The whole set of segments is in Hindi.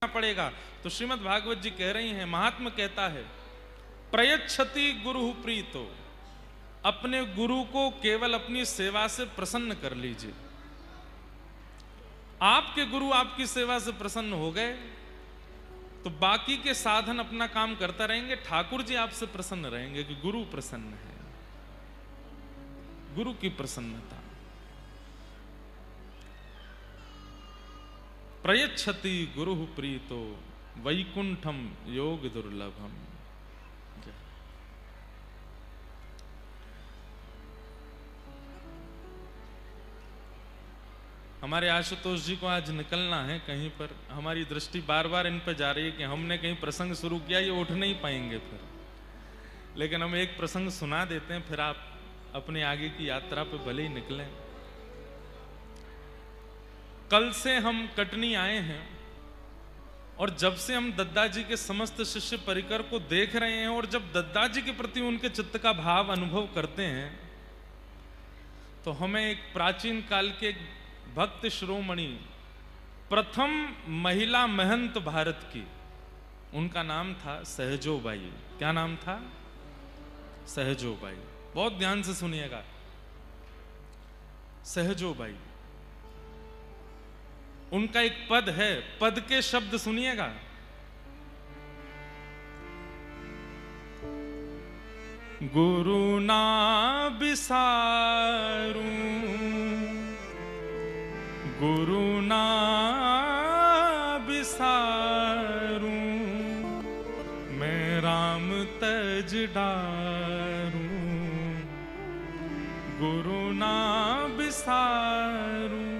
पड़ेगा। तो श्रीमद् भागवत जी कह रही हैं, महात्मा कहता है, प्रयच्छति गुरु प्रीतो, अपने गुरु को केवल अपनी सेवा से प्रसन्न कर लीजिए। आपके गुरु आपकी सेवा से प्रसन्न हो गए तो बाकी के साधन अपना काम करता रहेंगे, ठाकुर जी आपसे प्रसन्न रहेंगे कि गुरु प्रसन्न है। गुरु की प्रसन्नता। प्रयच्छति गुरु प्रीतो वैकुंठम योग दुर्लभम। हमारे आशुतोष जी को आज निकलना है कहीं पर, हमारी दृष्टि बार बार इन पर जा रही है कि हमने कहीं प्रसंग शुरू किया, ये उठ नहीं पाएंगे फिर, लेकिन हम एक प्रसंग सुना देते हैं, फिर आप अपने आगे की यात्रा पे भले ही निकलें। कल से हम कटनी आए हैं और जब से हम दद्दा जी के समस्त शिष्य परिकर को देख रहे हैं और जब दद्दा जी के प्रति उनके चित्त का भाव अनुभव करते हैं तो हमें एक प्राचीन काल के भक्त शिरोमणि, प्रथम महिला महंत भारत की, उनका नाम था सहजोबाई। क्या नाम था? सहजोबाई। बहुत ध्यान से सुनिएगा। सहजोबाई, उनका एक पद है, पद के शब्द सुनिएगा। गुरु ना बिसारूं, गुरु ना बिसारूं, मैं राम तज डारूं, गुरु ना बिसारूं,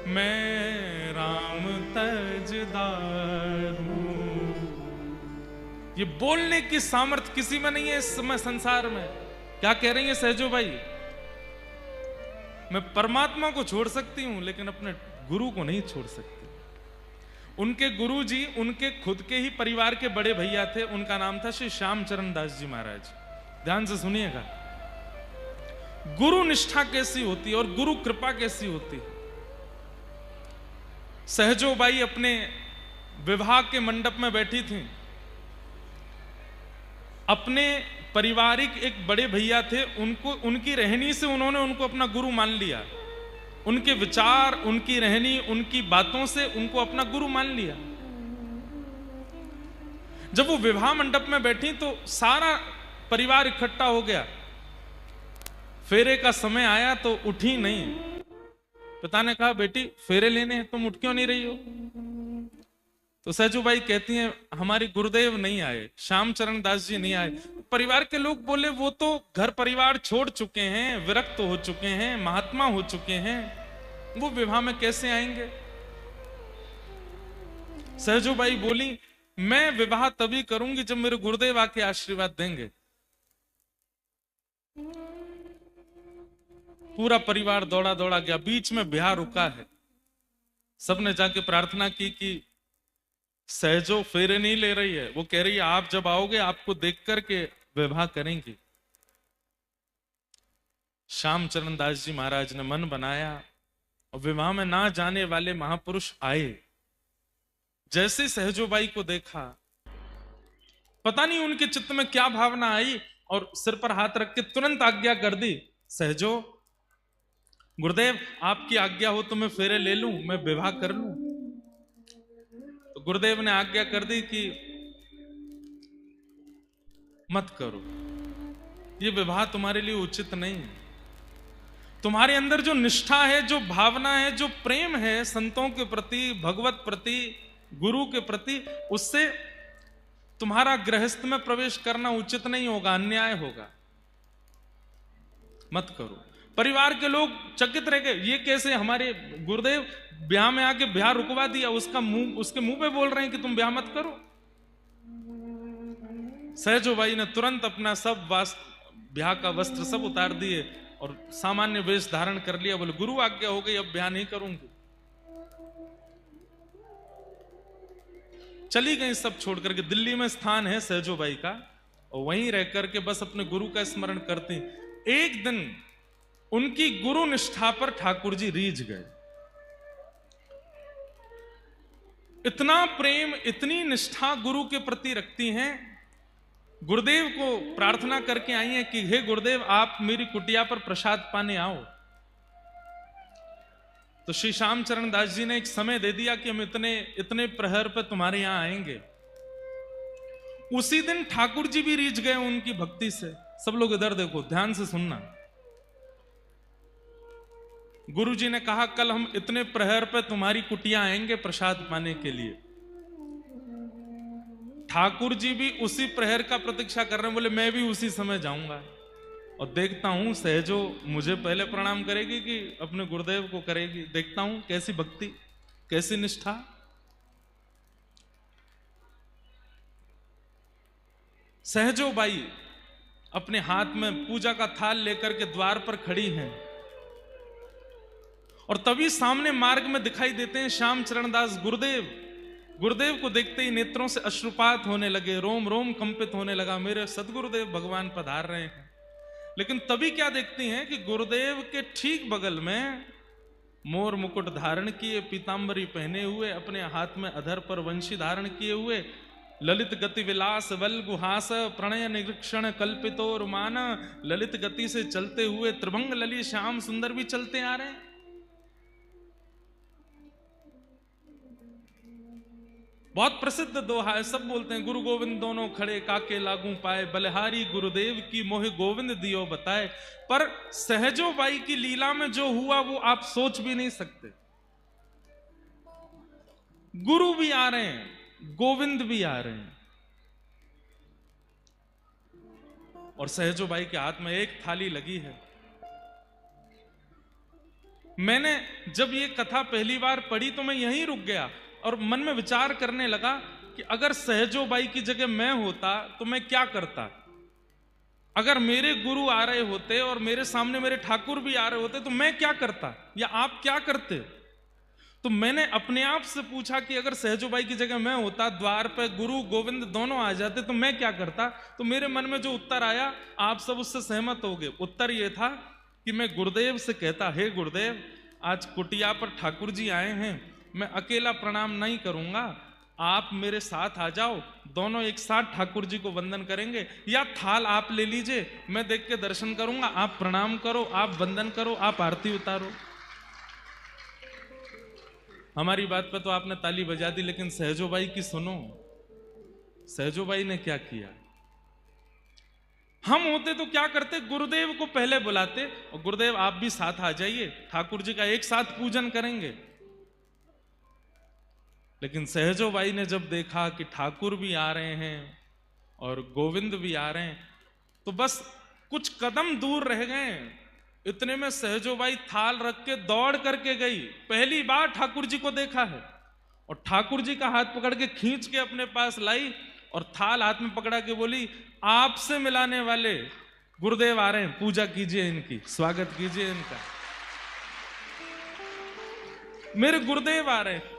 मैं राम तज डारूं। ये बोलने की सामर्थ्य किसी में नहीं है इस समय संसार में। क्या कह रही है सहजो भाई? मैं परमात्मा को छोड़ सकती हूं लेकिन अपने गुरु को नहीं छोड़ सकती। उनके गुरु जी उनके खुद के ही परिवार के बड़े भैया थे, उनका नाम था श्री श्यामचरण दास जी महाराज। ध्यान से सुनिएगा, गुरु निष्ठा कैसी होती है और गुरु कृपा कैसी होती है। सहजोबाई अपने विवाह के मंडप में बैठी थी, अपने पारिवारिक एक बड़े भैया थे, उनको उनकी रहनी से उन्होंने उनको अपना गुरु मान लिया। उनके विचार, उनकी रहनी, उनकी बातों से उनको अपना गुरु मान लिया। जब वो विवाह मंडप में बैठी तो सारा परिवार इकट्ठा हो गया। फेरे का समय आया तो उठी नहीं। पिता ने कहा, बेटी फेरे लेने हैं, तुम उठ क्यों नहीं रही हो? तो सहजोबाई कहती हैं, हमारी गुरुदेव नहीं आए, श्यामचरण दास जी नहीं आए। परिवार के लोग बोले, वो तो घर परिवार छोड़ चुके हैं, विरक्त हो चुके हैं, महात्मा हो चुके हैं, वो विवाह में कैसे आएंगे? सहजोबाई बोली, मैं विवाह तभी करूंगी जब मेरे गुरुदेव आके आशीर्वाद देंगे। पूरा परिवार दौड़ा दौड़ा गया, बीच में ब्याह रुका है। सबने जाके प्रार्थना की कि सहजो फेरे नहीं ले रही है, वो कह रही है आप जब आओगे आपको देख करके विवाह करेंगी। श्यामचरण दास जी महाराज ने मन बनाया और विवाह में ना जाने वाले महापुरुष आए। जैसे सहजोबाई को देखा, पता नहीं उनके चित्त में क्या भावना आई और सिर पर हाथ रख के तुरंत आज्ञा कर दी, सहजो गुरुदेव आपकी आज्ञा हो तो मैं फेरे ले लूं, मैं विवाह कर लूं। तो गुरुदेव ने आज्ञा कर दी कि मत करो, ये विवाह तुम्हारे लिए उचित नहीं है। तुम्हारे अंदर जो निष्ठा है, जो भावना है, जो प्रेम है संतों के प्रति, भगवत प्रति, गुरु के प्रति, उससे तुम्हारा गृहस्थ में प्रवेश करना उचित नहीं होगा, अन्याय होगा, मत करो। परिवार के लोग चकित रह गए, ये कैसे हमारे गुरुदेव ब्याह में आके ब्याह रुकवा दिया, उसके मुंह पे बोल रहे हैं कि तुम ब्याह मत करो। सहजोबाई ने तुरंत अपना सब ब्याह का वस्त्र सब उतार दिए और सामान्य वेश धारण कर लिया। बोले गुरु आज्ञा हो गई, अब ब्याह नहीं करूंगी। चली गई सब छोड़ करके। दिल्ली में स्थान है सहजोबाई का और वहीं रह करके बस अपने गुरु का स्मरण करती। एक दिन उनकी गुरु निष्ठा पर ठाकुर जी रीझ गए। इतना प्रेम, इतनी निष्ठा गुरु के प्रति रखती हैं। गुरुदेव को प्रार्थना करके आई हैं कि हे गुरुदेव, आप मेरी कुटिया पर प्रसाद पाने आओ। तो श्री श्यामचरण दास जी ने एक समय दे दिया कि हम इतने प्रहर पे तुम्हारे यहां आएंगे। उसी दिन ठाकुर जी भी रीझ गए उनकी भक्ति से। सब लोग इधर देखो, ध्यान से सुनना। गुरु जी ने कहा कल हम इतने प्रहर पे तुम्हारी कुटिया आएंगे प्रसाद पाने के लिए। ठाकुर जी भी उसी प्रहर का प्रतीक्षा कर रहे हैं, बोले मैं भी उसी समय जाऊंगा और देखता हूं सहजो मुझे पहले प्रणाम करेगी कि अपने गुरुदेव को करेगी। देखता हूं कैसी भक्ति, कैसी निष्ठा। सहजो बाई अपने हाथ में पूजा का थाल लेकर के द्वार पर खड़ी हैं और तभी सामने मार्ग में दिखाई देते हैं श्यामचरण दास गुरुदेव। गुरुदेव को देखते ही नेत्रों से अश्रुपात होने लगे, रोम रोम कंपित होने लगा, मेरे सदगुरुदेव भगवान पधार रहे हैं। लेकिन तभी क्या देखती हैं कि गुरुदेव के ठीक बगल में मोर मुकुट धारण किए, पीतांबरी पहने हुए, अपने हाथ में अधर पर वंशी धारण किए हुए, ललित गति विलास बल गुहास प्रणय निरीक्षण कल्पितो रुमान, ललित गति से चलते हुए त्रिभंग ललित श्याम सुंदर भी चलते आ रहे हैं। बहुत प्रसिद्ध दोहा है, सब बोलते हैं गुरु गोविंद दोनों खड़े काके लागू पाए, बलिहारी गुरुदेव की मोहि गोविंद दियो बताए। पर सहजो बाई की लीला में जो हुआ वो आप सोच भी नहीं सकते। गुरु भी आ रहे हैं, गोविंद भी आ रहे हैं और सहजो बाई के हाथ में एक थाली लगी है। मैंने जब ये कथा पहली बार पढ़ी तो मैं यहीं रुक गया और मन में विचार करने लगा कि अगर सहजो बाई की जगह मैं होता तो मैं क्या करता। अगर मेरे गुरु आ रहे होते और मेरे सामने मेरे ठाकुर भी आ रहे होते तो मैं क्या करता या आप क्या करते। तो मैंने अपने आप से पूछा कि अगर सहजो बाई की जगह मैं होता, द्वार पे गुरु गोविंद दोनों आ जाते तो मैं क्या करता। तो मेरे मन में जो उत्तर आया आप सब उससे सहमत होंगे। उत्तर यह था कि मैं गुरुदेव से कहता, हे गुरुदेव आज कुटिया पर ठाकुर जी आए हैं, मैं अकेला प्रणाम नहीं करूंगा, आप मेरे साथ आ जाओ, दोनों एक साथ ठाकुर जी को वंदन करेंगे। या थाल आप ले लीजिए, मैं देख के दर्शन करूंगा, आप प्रणाम करो, आप वंदन करो, आप आरती उतारो। हमारी बात पे तो आपने ताली बजा दी, लेकिन सहजो बाई की सुनो। सहजो बाई ने क्या किया। हम होते तो क्या करते, गुरुदेव को पहले बुलाते और गुरुदेव आप भी साथ आ जाइए, ठाकुर जी का एक साथ पूजन करेंगे। लेकिन सहजो बाई ने जब देखा कि ठाकुर भी आ रहे हैं और गोविंद भी आ रहे हैं तो बस कुछ कदम दूर रह गए। इतने में सहजो बाई थाल रख के दौड़ करके गई। पहली बार ठाकुर जी को देखा है और ठाकुर जी का हाथ पकड़ के खींच के अपने पास लाई और थाल हाथ में पकड़ा के बोली, आपसे मिलाने वाले गुरुदेव आ रहे हैं, पूजा कीजिए इनकी, स्वागत कीजिए इनका, मेरे गुरुदेव आ रहे हैं।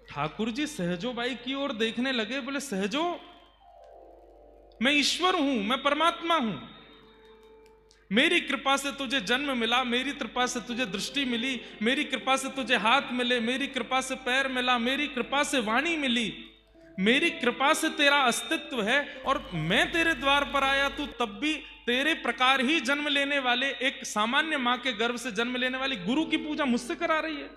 ठाकुर जी सहजो बाई की ओर देखने लगे, बोले सहजो मैं ईश्वर हूं, मैं परमात्मा हूं, मेरी कृपा से तुझे जन्म मिला, मेरी कृपा से तुझे दृष्टि मिली, मेरी कृपा से तुझे हाथ मिले, मेरी कृपा से पैर मिला, मेरी कृपा से वाणी मिली, मेरी कृपा से तेरा अस्तित्व है और मैं तेरे द्वार पर आया, तू तब भी तेरे प्रकार ही जन्म लेने वाले, एक सामान्य मां के गर्भ से जन्म लेने वाली गुरु की पूजा मुझसे करा रही है।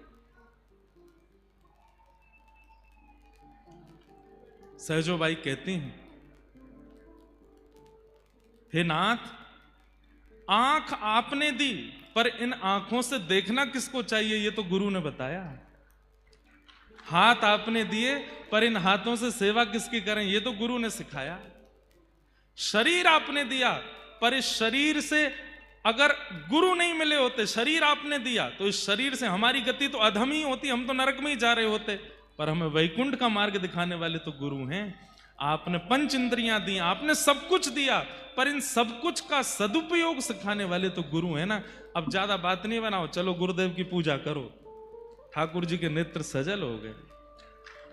सहजो बाई कहती हैं, हे नाथ आंख आपने दी पर इन आंखों से देखना किसको चाहिए ये तो गुरु ने बताया। हाथ आपने दिए पर इन हाथों से सेवा किसकी करें ये तो गुरु ने सिखाया। शरीर आपने दिया पर इस शरीर से अगर गुरु नहीं मिले होते, शरीर आपने दिया तो इस शरीर से हमारी गति तो अधम ही होती, हम तो नरक में ही जा रहे होते, पर हमें वैकुंठ का मार्ग दिखाने वाले तो गुरु हैं। आपने पंच इंद्रियां दी, आपने सब कुछ दिया, पर इन सब कुछ का सदुपयोग सिखाने वाले तो गुरु है ना। अब ज्यादा बात नहीं बनाओ, चलो गुरुदेव की पूजा करो। ठाकुर जी के नेत्र सजल हो गए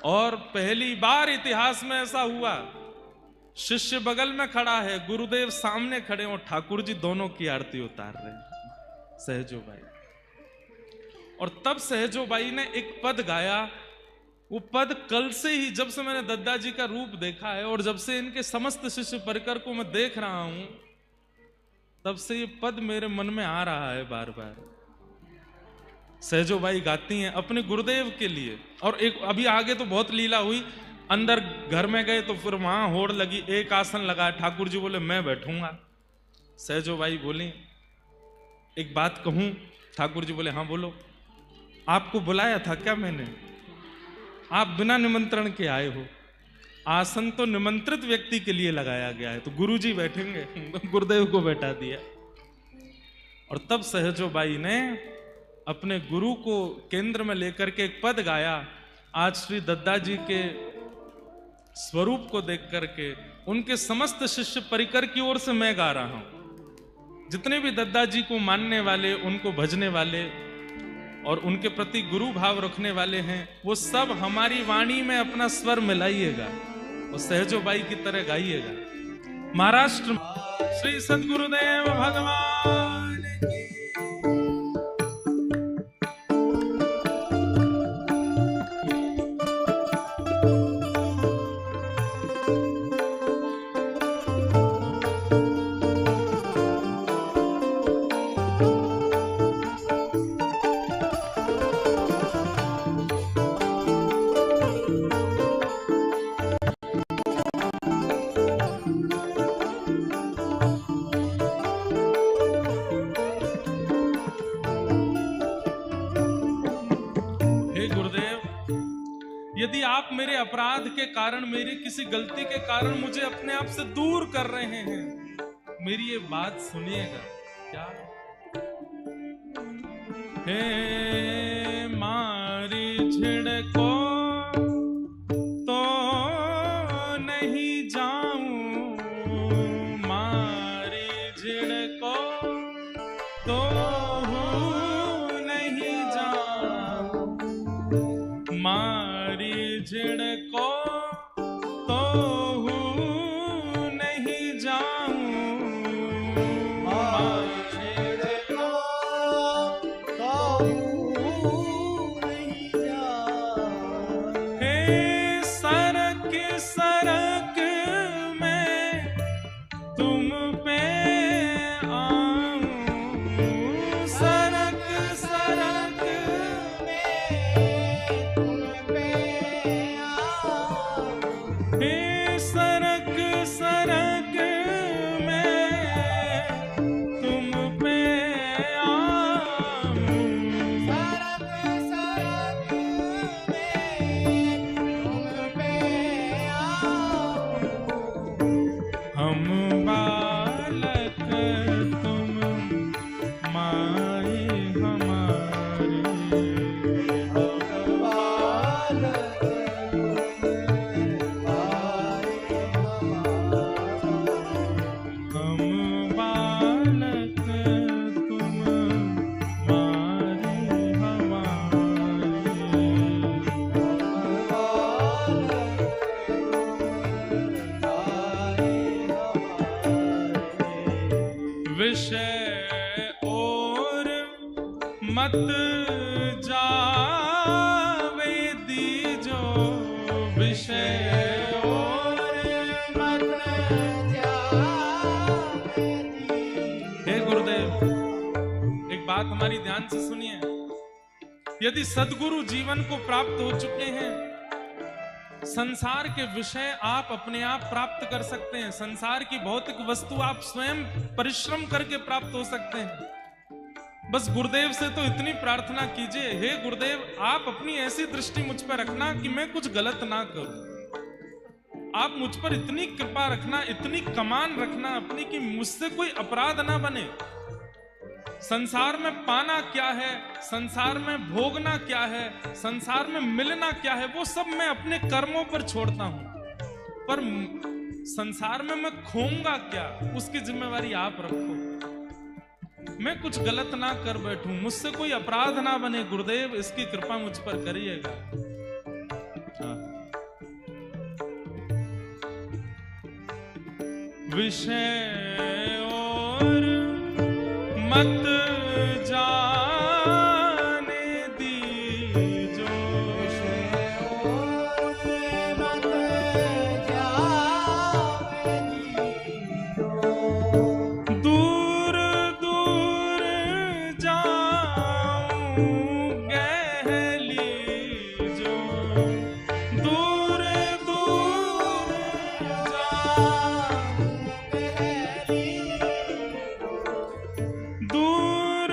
और पहली बार इतिहास में ऐसा हुआ, शिष्य बगल में खड़ा है, गुरुदेव सामने खड़े और ठाकुर जी दोनों की आरती उतार रहे हैं। सहजो बाई और तब सहजोबाई ने एक पद गाया। वो पद कल से ही, जब से मैंने दद्दा जी का रूप देखा है और जब से इनके समस्त शिष्य परिकर को मैं देख रहा हूं, तब से ये पद मेरे मन में आ रहा है बार बार। सहजोबाई गाती हैं अपने गुरुदेव के लिए। और एक अभी आगे तो बहुत लीला हुई। अंदर घर में गए तो फिर वहां होड़ लगी, एक आसन लगा, ठाकुर जी बोले मैं बैठूंगा। सहजोबाई बोली एक बात कहूं? ठाकुर जी बोले हाँ बोलो। आपको बुलाया था क्या मैंने? आप बिना निमंत्रण के आए हो। आसन तो निमंत्रित व्यक्ति के लिए लगाया गया है, तो गुरु जी बैठेंगे, गुरुदेव को बैठा दिया। और तब सहजोबाई ने अपने गुरु को केंद्र में लेकर के एक पद गाया। आज श्री दद्दा जी के स्वरूप को देख करके उनके समस्त शिष्य परिकर की ओर से मैं गा रहा हूं। जितने भी दद्दा जी को मानने वाले, उनको भजने वाले और उनके प्रति गुरु भाव रखने वाले हैं, वो सब हमारी वाणी में अपना स्वर मिलाइएगा और सहजोबाई की तरह गाइएगा। महाराष्ट्र श्री सद्गुरुदेव भगवान की। यदि आप मेरे अपराध के कारण, मेरी किसी गलती के कारण मुझे अपने आप से दूर कर रहे हैं, मेरी ये बात सुनिएगा। क्या? हे मारी झिड़को तो नहीं जाऊं, मारी झिड़को तो नहीं जाऊं, मारी झिड़को तो नहीं जाऊं, मारी झिड़को तो नहीं जाऊं। हे सरक सरक मैं तुम पे आऊं, सरक सरक सरक सरक मैं तुम पे आऊं, सरक सरक मैं तुम पे आऊं। हम बालक तुम माई हमारी, हम बालक विषय और मत जावे दीजो, विषय और मत जावे दीजो। हे गुरुदेव, एक बात हमारी ध्यान से सुनिए। यदि सद्गुरु जीवन को प्राप्त हो चुके हैं, संसार के विषय आप अपने आप प्राप्त कर सकते हैं। संसार की भौतिक वस्तु आप स्वयं परिश्रम करके प्राप्त हो सकते हैं। बस गुरुदेव से तो इतनी प्रार्थना कीजिए, हे गुरुदेव आप अपनी ऐसी दृष्टि मुझ पर रखना कि मैं कुछ गलत ना करूं। आप मुझ पर इतनी कृपा रखना, इतनी कमान रखना अपनी कि मुझसे कोई अपराध ना बने। संसार में पाना क्या है, संसार में भोगना क्या है, संसार में मिलना क्या है, वो सब मैं अपने कर्मों पर छोड़ता हूं। पर संसार में मैं खोऊंगा क्या, उसकी जिम्मेवारी आप रखो। मैं कुछ गलत ना कर बैठूं, मुझसे कोई अपराध ना बने। गुरुदेव इसकी कृपा मुझ पर करिएगा। विषय और मत जाने जो दूर दूर जाऊं गहली जो दूर दूर जाऊं दूर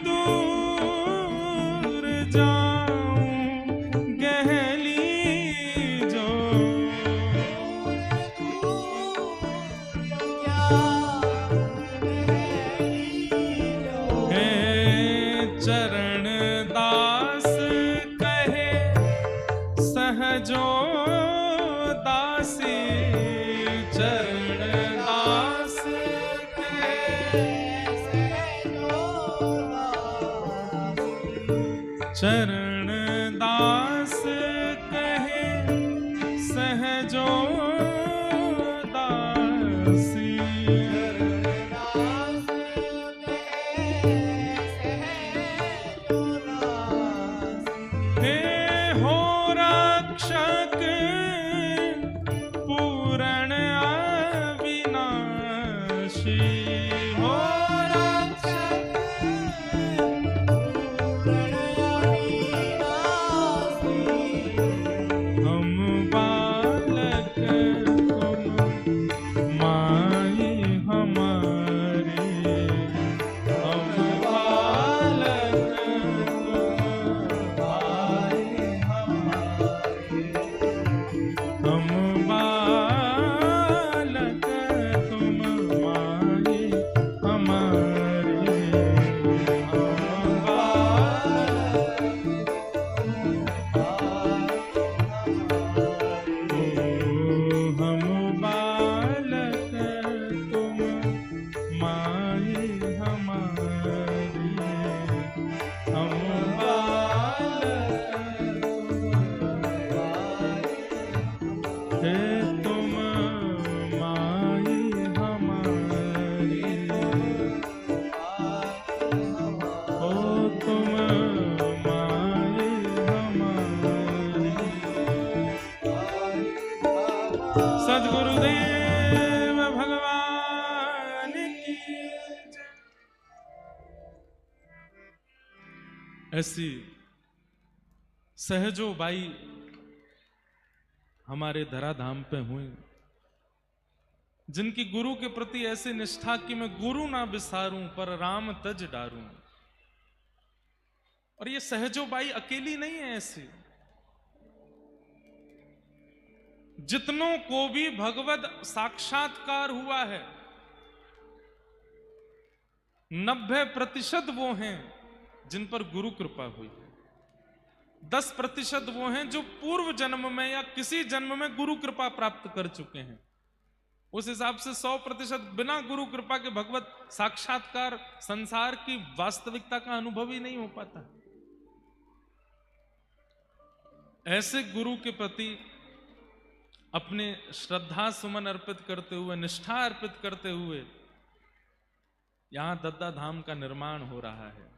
दूर जाऊं गहली जो हे चरण दास कहे सहजो दासी चरण दास चरण दास कहे सहजो दासी हे हो रक्षक पूरण अविनाशी हो रक्षक हम बालक तुम माई हमारी हम बालक तुम बालक तुम माई हमारी हम बालक तुम माई हमारी हम बालक हे तुम माई हमारी ओ तुम माई हमारी सद्गुरुदेव भगवान की जय। ऐसी सहजो बाई हमारे धराधाम पे हुई जिनकी गुरु के प्रति ऐसी निष्ठा कि मैं गुरु ना बिसारूं पर राम तज डारूं। और ये सहजो बाई अकेली नहीं है, ऐसी जितनों को भी भगवत साक्षात्कार हुआ है 90% वो हैं जिन पर गुरु कृपा हुई है। 10% वो हैं जो पूर्व जन्म में या किसी जन्म में गुरु कृपा प्राप्त कर चुके हैं। उस हिसाब से 100% बिना गुरु कृपा के भगवत साक्षात्कार संसार की वास्तविकता का अनुभव ही नहीं हो पाता। ऐसे गुरु के प्रति अपने श्रद्धा सुमन अर्पित करते हुए, निष्ठा अर्पित करते हुए यहां दद्दा धाम का निर्माण हो रहा है।